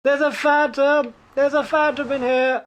There's a phantom! There's a phantom in here!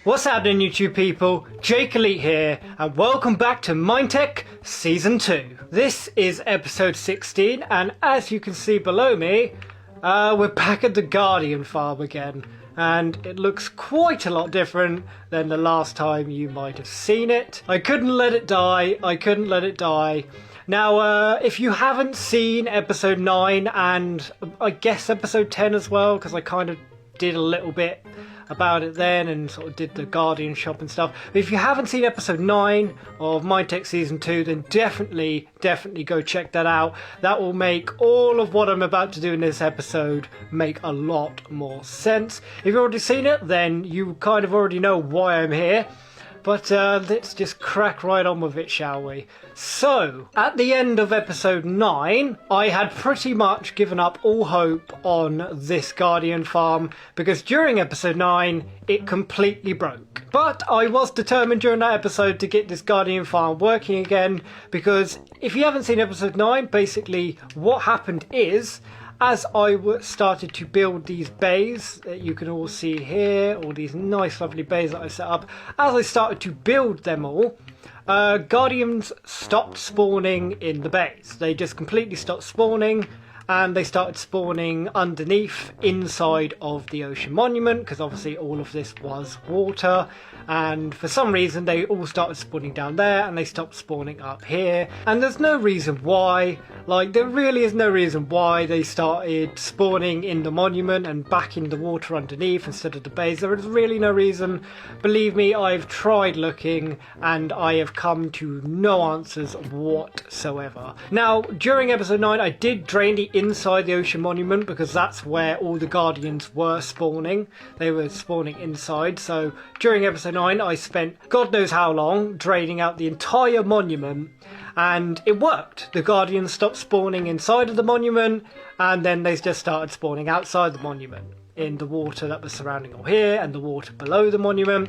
What's happening, YouTube people? Jake Elite here, and welcome back to MineTech Season 2. This is episode 16, and as you can see below me, we're back at the Guardian farm again. And it looks quite a lot different than the last time you might have seen it. I couldn't let it die. Now, if you haven't seen episode 9 and I guess episode 10 as well, because I kind of did a little bit about it then and sort of did the Guardian shop and stuff. But if you haven't seen episode 9 of MineTech Season 2, then definitely go check that out. That will make all of what I'm about to do in this episode make a lot more sense. If you've already seen it, then you kind of already know why I'm here. But let's just crack right on with it, shall we? So, at the end of episode 9, I had pretty much given up all hope on this Guardian farm because during episode 9, it completely broke. But I was determined during that episode to get this Guardian farm working again because if you haven't seen episode 9, basically what happened is as I started to build these bays that you can all see here, all these nice lovely bays that I set up, as I started to build them all, Guardians stopped spawning in the bays. They just completely stopped spawning and they started spawning underneath inside of the ocean monument because obviously all of this was water, and for some reason they all started spawning down there and they stopped spawning up here, and there's no reason why. Like, there really is no reason why they started spawning in the monument and back in the water underneath instead of the base. There is really no reason. Believe me, I've tried looking and I have come to no answers whatsoever. Now, during episode 9 I did drain the inside the ocean monument because that's where all the Guardians were spawning. They were spawning inside, so during episode 9 I spent God knows how long draining out the entire monument, and it worked. The Guardians stopped spawning inside of the monument and then they just started spawning outside the monument in the water that was surrounding all here and the water below the monument.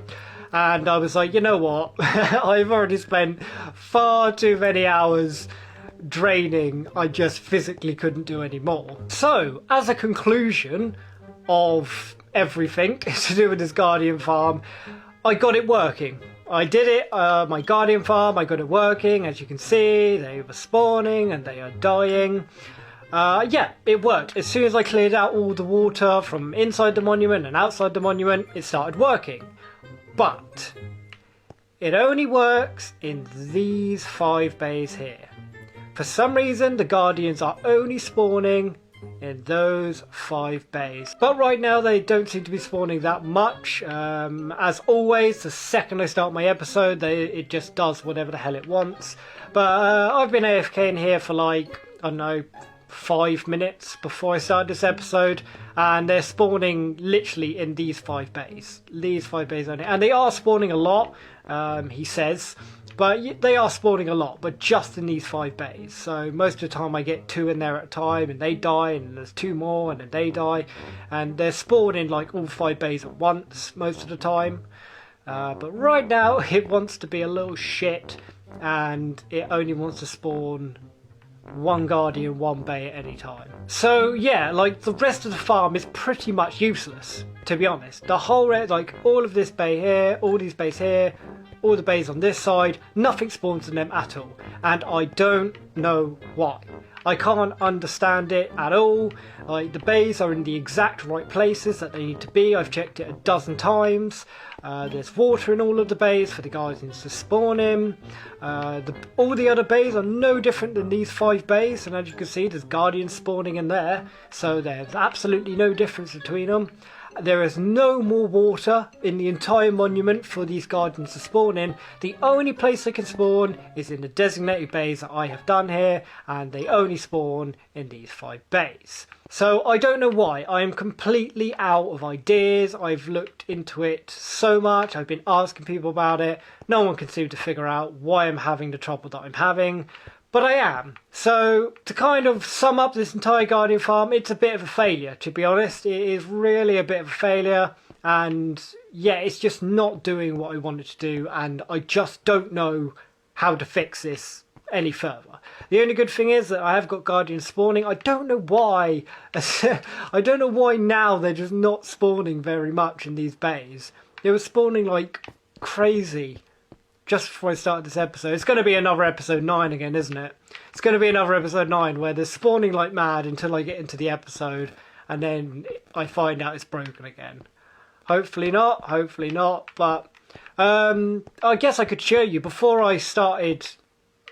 And I was like, you know what, I've already spent far too many hours draining. I just physically couldn't do any more. So as a conclusion of everything to do with this Guardian farm, I got it working. I did it, my Guardian farm, I got it working. As you can see, they were spawning and they are dying. Yeah, it worked. As soon as I cleared out all the water from inside the monument and outside the monument, it started working. But it only works in these 5 bays here. For some reason, the Guardians are only spawning in those 5 bays. But right now, they don't seem to be spawning that much. As always, the second I start my episode, it just does whatever the hell it wants. But I've been AFK in here for like, I don't know, 5 minutes before I started this episode, and they're spawning literally in these 5 bays. These 5 bays only. And they are spawning a lot, he says. But they are spawning a lot, but just in these 5 bays. So most of the time I get 2 in there at a time and they die, and there's 2 more and then they die. And they're spawning like all 5 bays at once most of the time. But right now it wants to be a little shit and it only wants to spawn 1 Guardian, 1 bay at any time. So yeah, like the rest of the farm is pretty much useless, to be honest. The whole like all of this bay here, all these bays here, all the bays on this side, nothing spawns in them at all. And I don't know why. I can't understand it at all. Like, the bays are in the exact right places that they need to be. I've checked it a dozen times. There's water in all of the bays for the Guardians to spawn in. All the other bays are no different than these 5 bays. And as you can see, there's Guardians spawning in there. So there's absolutely no difference between them. There is no more water in the entire monument for these Guardians to spawn in. The only place they can spawn is in the designated bays that I have done here, and they only spawn in these 5 bays. So I don't know why. I am completely out of ideas. I've looked into it so much. I've been asking people about it. No one can seem to figure out why I'm having the trouble that I'm having. But I am. So to kind of sum up this entire Guardian farm, it's a bit of a failure, to be honest. It is really a bit of a failure. and yeah, it's just not doing what I want it to do, and I just don't know how to fix this any further. The only good thing is that I have got Guardians spawning. I don't know why. I don't know why now they're just not spawning very much in these bays. They were spawning like crazy just before I started this episode. It's going to be another episode 9 again, isn't it? It's going to be another episode 9 where they're spawning like mad until I get into the episode, and then I find out it's broken again. Hopefully not, but I guess I could show you before I started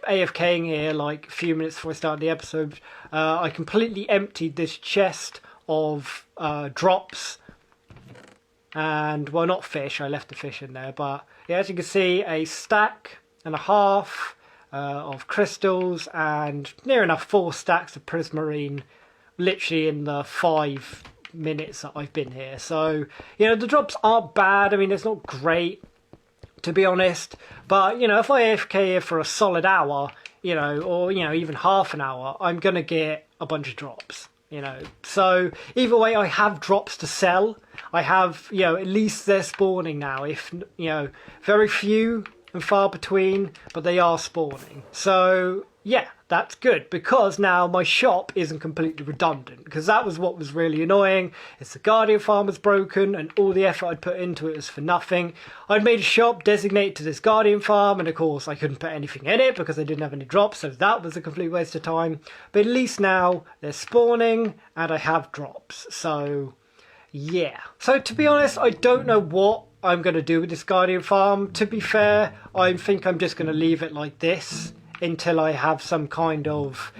AFKing here, like a few minutes before I started the episode. I completely emptied this chest of drops, and well, not fish, I left the fish in there, but yeah, as you can see, a stack and a half of crystals and near enough 4 stacks of prismarine, literally in the 5 minutes that I've been here. So, you know, the drops aren't bad. I mean, it's not great, to be honest, but, you know, if I AFK here for a solid hour, you know, or, you know, even half an hour, I'm going to get a bunch of drops, you know. So, either way, I have drops to sell. I have, you know, at least they're spawning now, if, you know, very few and far between, but they are spawning. So, yeah, that's good, because now my shop isn't completely redundant, because that was what was really annoying. It's the Guardian farm was broken and all the effort I'd put into it was for nothing. I'd made a shop designated to this Guardian farm, and of course I couldn't put anything in it because I didn't have any drops, so that was a complete waste of time. But at least now they're spawning and I have drops, so yeah. So to be honest, I don't know what I'm going to do with this Guardian farm. To be fair, I think I'm just going to leave it like this until I have some kind of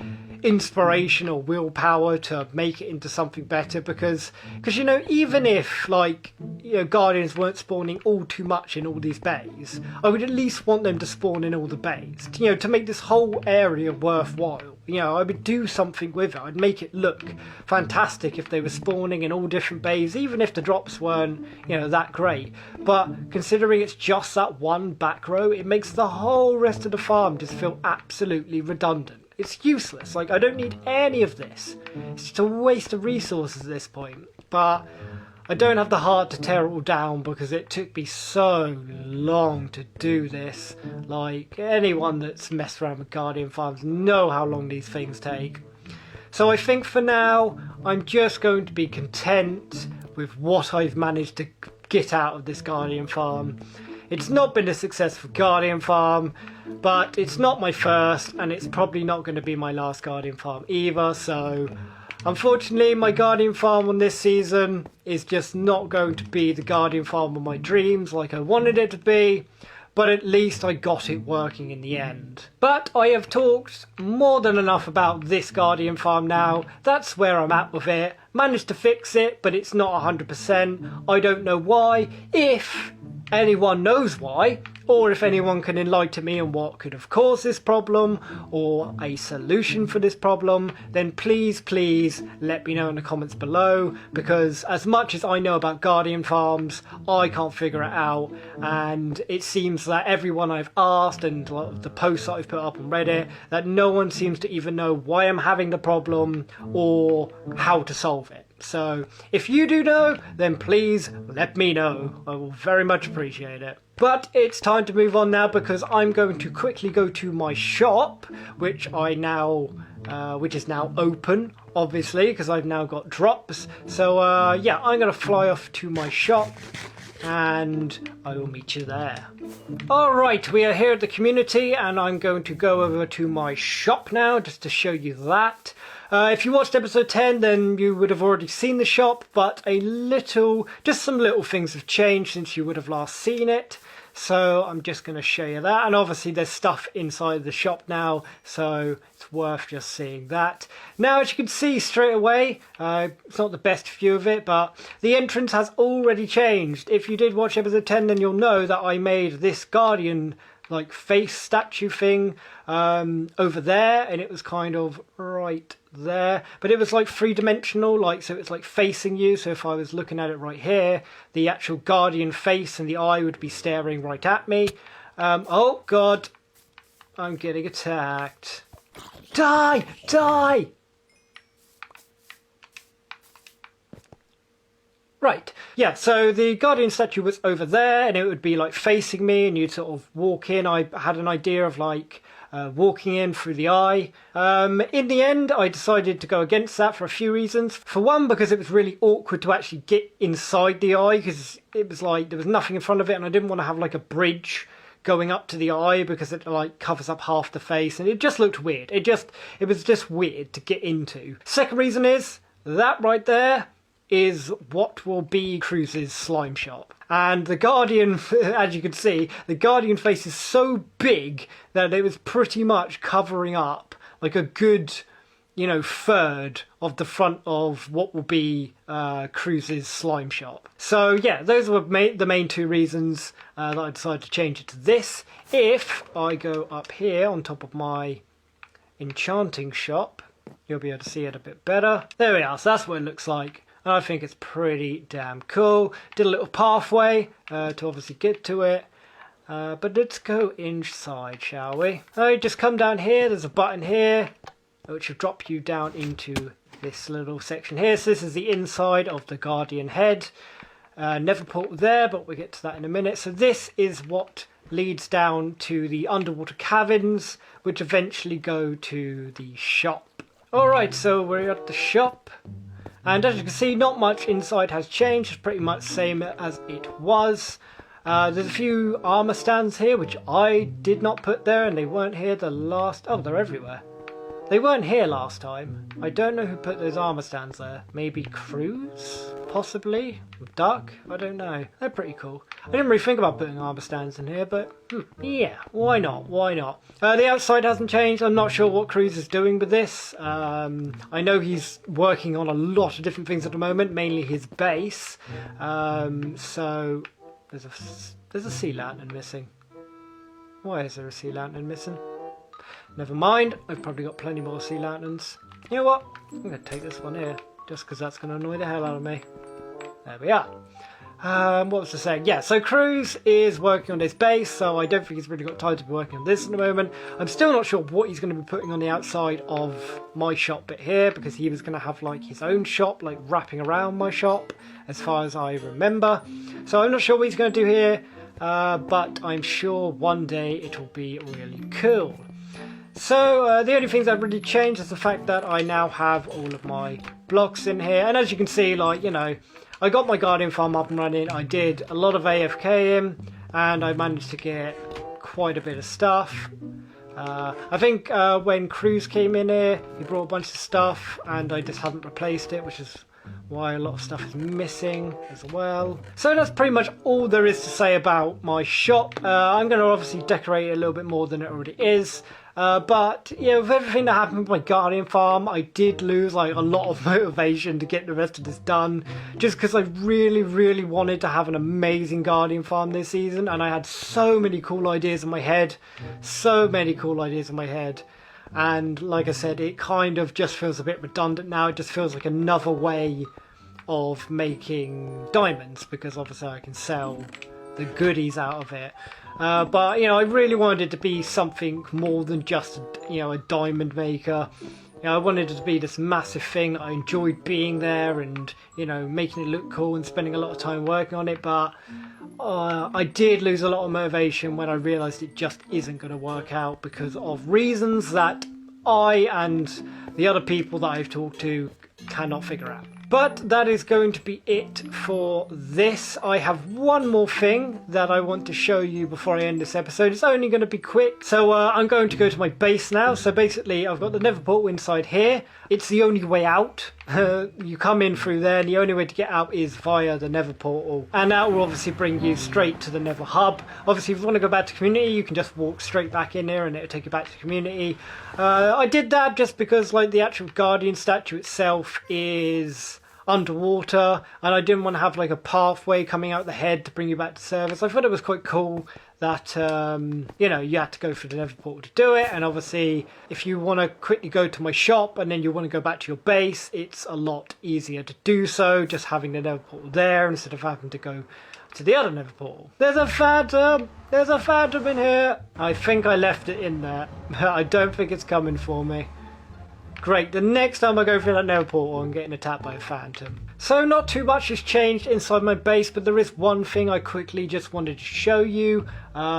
inspiration or willpower to make it into something better, because you know, even if, like, you know, Guardians weren't spawning all too much in all these bays, I would at least want them to spawn in all the bays, you know, to make this whole area worthwhile. You know, I would do something with it. I'd make it look fantastic if they were spawning in all different bays, even if the drops weren't, you know, that great. But considering it's just that one back row, it makes the whole rest of the farm just feel absolutely redundant. It's useless. Like, I don't need any of this. It's just a waste of resources at this point. But I don't have the heart to tear it all down because it took me so long to do this. Like, anyone that's messed around with Guardian farms know how long these things take. So I think for now, I'm just going to be content with what I've managed to get out of this Guardian farm. It's not been a successful Guardian farm, but it's not my first, and it's probably not going to be my last Guardian farm either, so unfortunately my Guardian farm on this season is just not going to be the Guardian farm of my dreams like I wanted it to be, but at least I got it working in the end. But I have talked more than enough about this Guardian farm now. That's where I'm at with it. Managed to fix it, but it's not 100%. I don't know why. If anyone knows why, or if anyone can enlighten me on what could have caused this problem or a solution for this problem, then please let me know in the comments below, because as much as I know about Guardian farms, I can't figure it out, and it seems that everyone I've asked and the posts that I've put up on Reddit, that no one seems to even know why I'm having the problem or how to solve it. So if you do know, then please let me know. I will very much appreciate it. But it's time to move on now, because I'm going to quickly go to my shop, which is now open, obviously, because I've now got drops. So yeah, I'm going to fly off to my shop and I will meet you there. Alright, we are here at the community and I'm going to go over to my shop now just to show you that. If you watched episode 10, then you would have already seen the shop, but just some little things have changed since you would have last seen it. So I'm just going to show you that, and obviously there's stuff inside the shop now, so it's worth just seeing that. Now, as you can see straight away, it's not the best view of it, but the entrance has already changed. If you did watch episode 10, then you'll know that I made this Guardian like face statue thing over there, and it was kind of right there, but it was like three-dimensional, like, so it's like facing you. So if I was looking at it right here, the actual Guardian face and the eye would be staring right at me. Oh god, I'm getting attacked. Die! Right, yeah, so the Guardian statue was over there and it would be like facing me and you'd sort of walk in. I had an idea of like walking in through the eye. In the end, I decided to go against that for a few reasons. For one, because it was really awkward to actually get inside the eye because it was like there was nothing in front of it and I didn't want to have like a bridge going up to the eye because it like covers up half the face and it just looked weird. It was just weird to get into. Second reason is that right there is what will be Cruz's slime shop. And the Guardian, as you can see, the Guardian face is so big that it was pretty much covering up like a good, you know, third of the front of what will be Cruz's slime shop. So yeah, those were the main two reasons that I decided to change it to this. If I go up here on top of my enchanting shop, you'll be able to see it a bit better. There we are, so that's what it looks like. And I think it's pretty damn cool. Did a little pathway to obviously get to it. But let's go inside, shall we? Just come down here, there's a button here, which will drop you down into this little section here. So this is the inside of the Guardian head. Never portal there, but we'll get to that in a minute. So this is what leads down to the underwater caverns, which eventually go to the shop. Alright, so we're at the shop. And as you can see, not much inside has changed. It's pretty much the same as it was. There's a few armor stands here, which I did not put there, and they weren't here the last... Oh, they're everywhere. They weren't here last time. I don't know who put those armor stands there. Maybe Cruz? Possibly? Duck? I don't know. They're pretty cool. I didn't really think about putting armor stands in here, but yeah, why not? Why not? The outside hasn't changed. I'm not sure what Cruz is doing with this. I know he's working on a lot of different things at the moment, mainly his base. So there's a sea lantern missing. Why is there a sea lantern missing? Never mind, I've probably got plenty more sea lanterns. You know what? I'm going to take this one here, just because that's going to annoy the hell out of me. There we are. What was I saying? Yeah, so Cruz is working on his base, so I don't think he's really got time to be working on this at the moment. I'm still not sure what he's going to be putting on the outside of my shop bit here, because he was going to have like his own shop, like wrapping around my shop, as far as I remember. So I'm not sure what he's going to do here, but I'm sure one day it will be really cool. So the only things that really changed is the fact that I now have all of my blocks in here. And as you can see, like, you know, I got my Guardian farm up and running. I did a lot of AFK in, and I managed to get quite a bit of stuff. I think when Cruz came in here, he brought a bunch of stuff, and I just haven't replaced it, which is why a lot of stuff is missing as well. So that's pretty much all there is to say about my shop. I'm going to obviously decorate it a little bit more than it already is. But yeah, with everything that happened with my Guardian farm, I did lose like a lot of motivation to get the rest of this done, just because I really wanted to have an amazing Guardian farm this season, and I had so many cool ideas in my head, and like I said, it kind of just feels a bit redundant now. It just feels like another way of making diamonds, because obviously I can sell the goodies out of it. But, you know, I really wanted it to be something more than just, you know, a diamond maker. You know, I wanted it to be this massive thing that I enjoyed being there and, you know, making it look cool and spending a lot of time working on it. But I did lose a lot of motivation when I realised it just isn't going to work out because of reasons that I and the other people that I've talked to cannot figure out. But that is going to be it for this. I have one more thing that I want to show you before I end this episode. It's only going to be quick. So I'm going to go to my base now. So basically I've got the nether portal inside here. It's the only way out. You come in through there, and the only way to get out is via the nether portal. And that will obviously bring you straight to the nether hub. Obviously, if you want to go back to community, you can just walk straight back in there and it'll take you back to community. I did that just because like the actual Guardian statue itself is underwater, and I didn't want to have like a pathway coming out the head to bring you back to service. I thought it was quite cool that you know, you had to go through the nether portal to do it, and obviously if you want to quickly go to my shop and then you want to go back to your base, it's a lot easier to do so just having the nether portal there instead of having to go to the other nether portal. There's a phantom in here. I think I left it in there. I don't think it's coming for me. Great, the next time I go through that nether portal, I'm getting attacked by a phantom. So not too much has changed inside my base, but there is one thing I quickly just wanted to show you,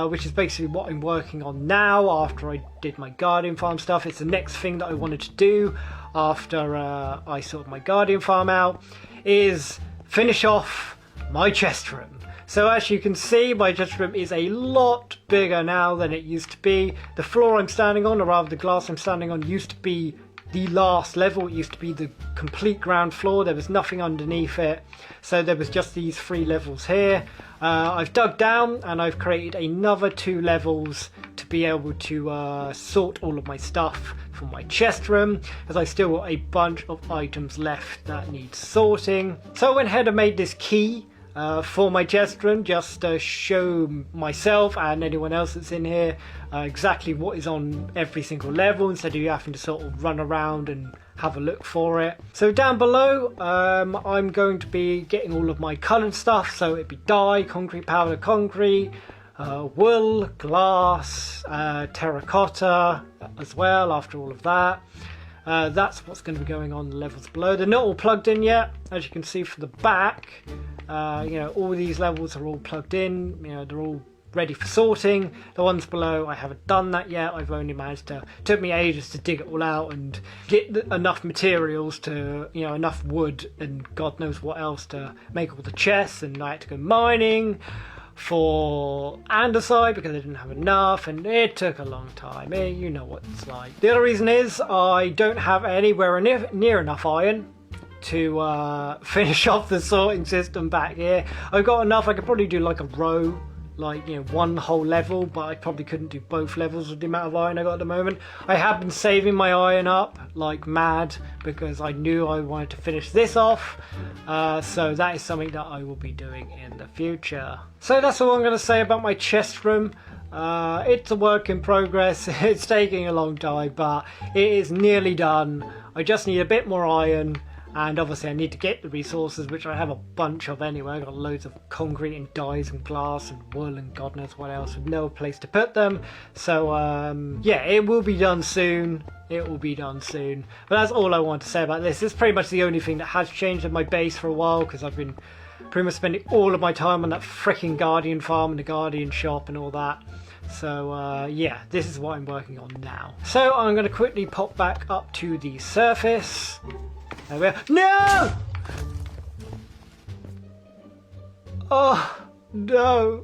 which is basically what I'm working on now after I did my Guardian Farm stuff. It's the next thing that I wanted to do after I sorted my Guardian Farm out, is finish off my chest room. So as you can see, my chest room is a lot bigger now than it used to be. The floor I'm standing on, or rather the glass I'm standing on, used to be the last level. It used to be the complete ground floor. There was nothing underneath it, so there was just these 3 levels here. I've dug down and I've created another 2 levels to be able to sort all of my stuff for my chest room, as I still got a bunch of items left that need sorting. So I went ahead and made this key for my chest room, just to show myself and anyone else that's in here exactly what is on every single level, instead of you having to sort of run around and have a look for it. So down below, I'm going to be getting all of my coloured stuff, so it'd be dye, concrete powder, concrete, wool, glass, terracotta as well after all of that. That's what's going to be going on the levels below. They're not all plugged in yet, as you can see from the back. You know, all these levels are all plugged in. You know, they're all ready for sorting. The ones below, I haven't done that yet. I've only managed to, took me ages to dig it all out and get enough materials to, you know, enough wood and God knows what else to make all the chests. And I had to go mining for andesite because I didn't have enough, and it took a long time. You know what it's like. The other reason is I don't have anywhere near enough iron to finish off the sorting system back here. I've got enough. I could probably do like a row, like, you know, one whole level, but I probably couldn't do both levels with the amount of iron I got at the moment. I have been saving my iron up like mad because I knew I wanted to finish this off, so that is something that I will be doing in the future. So that's all I'm going to say about my chest room. It's a work in progress. It's taking a long time, but it is nearly done. I just need a bit more iron. And obviously I need to get the resources, which I have a bunch of anyway. I've got loads of concrete and dyes and glass and wool and God knows what else, with no place to put them. So yeah, it will be done soon. It will be done soon. But that's all I want to say about this. It's pretty much the only thing that has changed in my base for a while, because I've been pretty much spending all of my time on that freaking Guardian farm and the Guardian shop and all that. So yeah, this is what I'm working on now. So I'm going to quickly pop back up to the surface. There we are. No! Oh, no.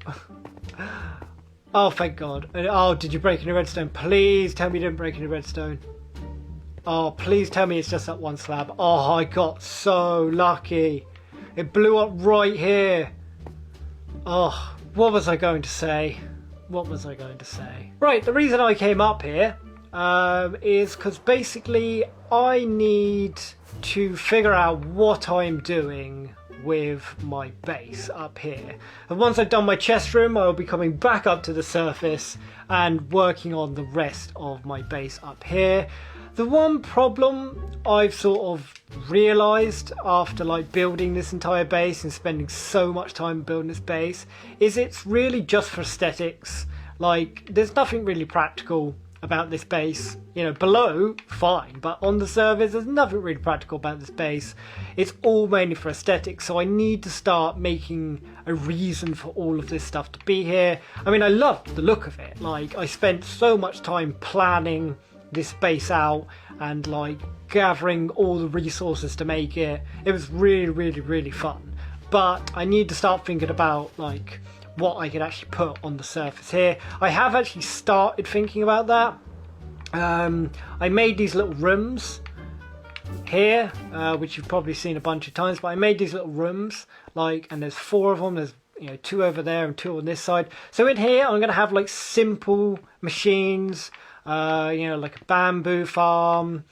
Oh, thank God. Oh, did you break any redstone? Please tell me you didn't break any redstone. Oh, please tell me it's just that one slab. Oh, I got so lucky. It blew up right here. Oh, what was I going to say? What was I going to say? Right, the reason I came up here is because basically I need to figure out what I'm doing with my base up here. And once I've done my chest room, I'll be coming back up to the surface and working on the rest of my base up here. The one problem I've sort of realised after like building this entire base and spending so much time building this base is it's really just for aesthetics. Like, there's nothing really practical about this base. You know, below, fine, but on the surface there's nothing really practical about this base. It's all mainly for aesthetics, so I need to start making a reason for all of this stuff to be here. I mean, I love the look of it. Like, I spent so much time planning this base out and like gathering all the resources to make it. It was really fun, but I need to start thinking about like what I could actually put on the surface here. I have actually started thinking about that. I made these little rooms here, which you've probably seen a bunch of times, but I made these little rooms, like, and there's 4 of them. There's, you know, 2 over there and 2 on this side. So in here I'm going to have like simple machines, you know, like a bamboo farm,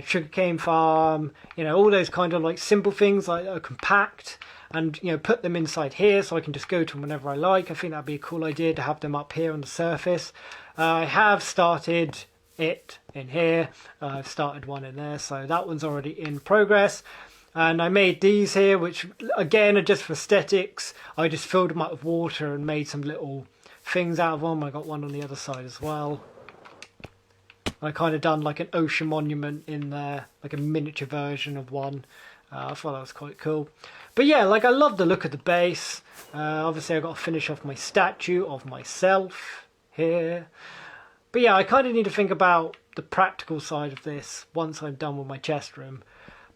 sugarcane farm, you know, all those kind of like simple things, like compact, and, you know, put them inside here so I can just go to them whenever I like. I think that'd be a cool idea to have them up here on the surface. I have started it in here. I've started one in there, so that one's already in progress. And I made these here, which again are just for aesthetics. I just filled them up with water and made some little things out of them. I got one on the other side as well. I kind of done like an ocean monument in there, like a miniature version of one. I thought that was quite cool. But yeah, like I love the look of the base. Obviously I got to finish off my statue of myself here. But yeah, I kind of need to think about the practical side of this once I'm done with my chest room.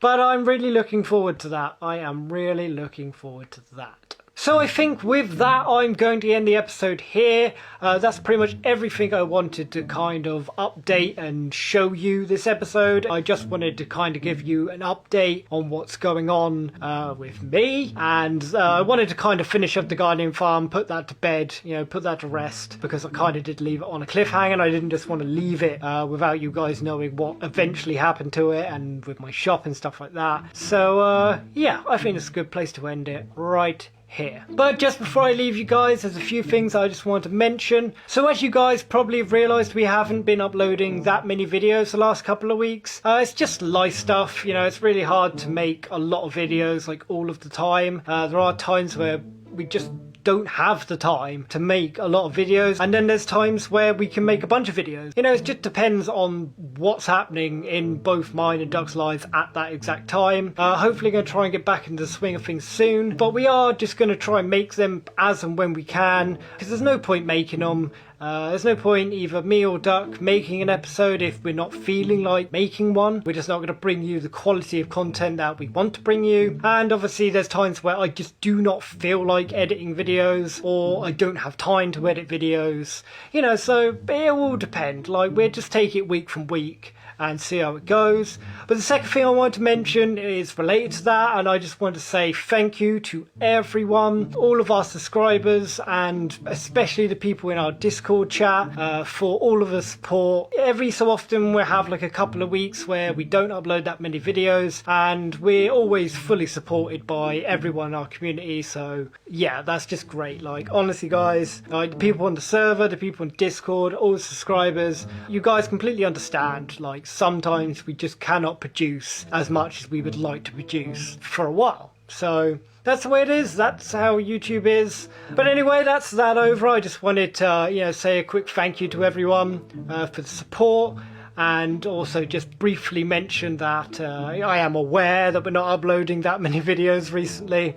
But I'm really looking forward to that. I am really looking forward to that. So I think with that, I'm going to end the episode here. That's pretty much everything I wanted to kind of update and show you this episode. I just wanted to kind of give you an update on what's going on with me. And I wanted to kind of finish up the gardening farm, put that to bed, you know, put that to rest. Because I kind of did leave it on a cliffhanger and I didn't just want to leave it without you guys knowing what eventually happened to it and with my shop and stuff like that. So yeah, I think it's a good place to end it right here. But just before I leave you guys, there's a few things I just want to mention. So as you guys probably have realised, we haven't been uploading that many videos the last couple of weeks. It's just life stuff, you know, it's really hard to make a lot of videos like all of the time. There are times where we just don't have the time to make a lot of videos, and then there's times where we can make a bunch of videos. You know, it just depends on what's happening in both mine and Duck's lives at that exact time. Hopefully going to try and get back into the swing of things soon, but we are just going to try and make them as and when we can, because there's no point making them. There's no point either me or Duck making an episode if we're not feeling like making one. We're just not going to bring you the quality of content that we want to bring you. And obviously there's times where I just do not feel like editing videos, or I don't have time to edit videos. You know, so it will depend. Like, we'll just take it week from week and see how it goes. But the second thing I want to mention is related to that, and I just want to say thank you to everyone, all of our subscribers, and especially the people in our Discord chat for all of the support. Every so often we have like a couple of weeks where we don't upload that many videos, and we're always fully supported by everyone in our community. So yeah, that's just great. Like, honestly guys, like the people on the server, the people on Discord, all the subscribers, you guys completely understand. Like, sometimes we just cannot produce as much as we would like to produce for a while. So that's the way it is. That's how YouTube is. But anyway, that's that over. I just wanted to, you know, say a quick thank you to everyone for the support, and also just briefly mention that I am aware that we're not uploading that many videos recently.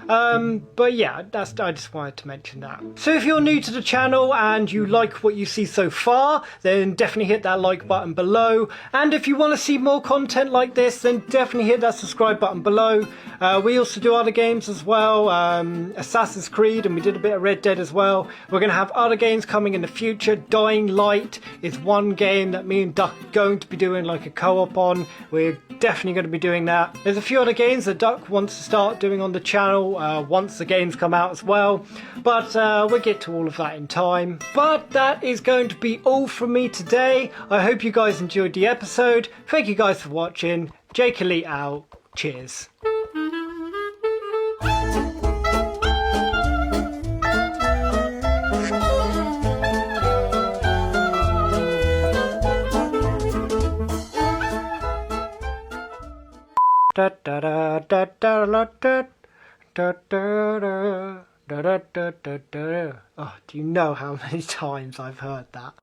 But yeah, I just wanted to mention that. So if you're new to the channel and you like what you see so far, then definitely hit that like button below. And if you want to see more content like this, then definitely hit that subscribe button below. We also do other games as well, Assassin's Creed, and we did a bit of Red Dead as well. We're going to have other games coming in the future. Dying Light is one game that me and Duck are going to be doing like a co-op on. We're definitely going to be doing that. There's a few other games that Duck wants to start doing on the channel once the games come out as well, but we'll get to all of that in time. But that is going to be all from me today. I hope you guys enjoyed the episode. Thank you guys for watching. Jake Elite out. Cheers. Da da da da da da da. Da, da, da, da, da, da, da, da. Oh, do you know how many times I've heard that?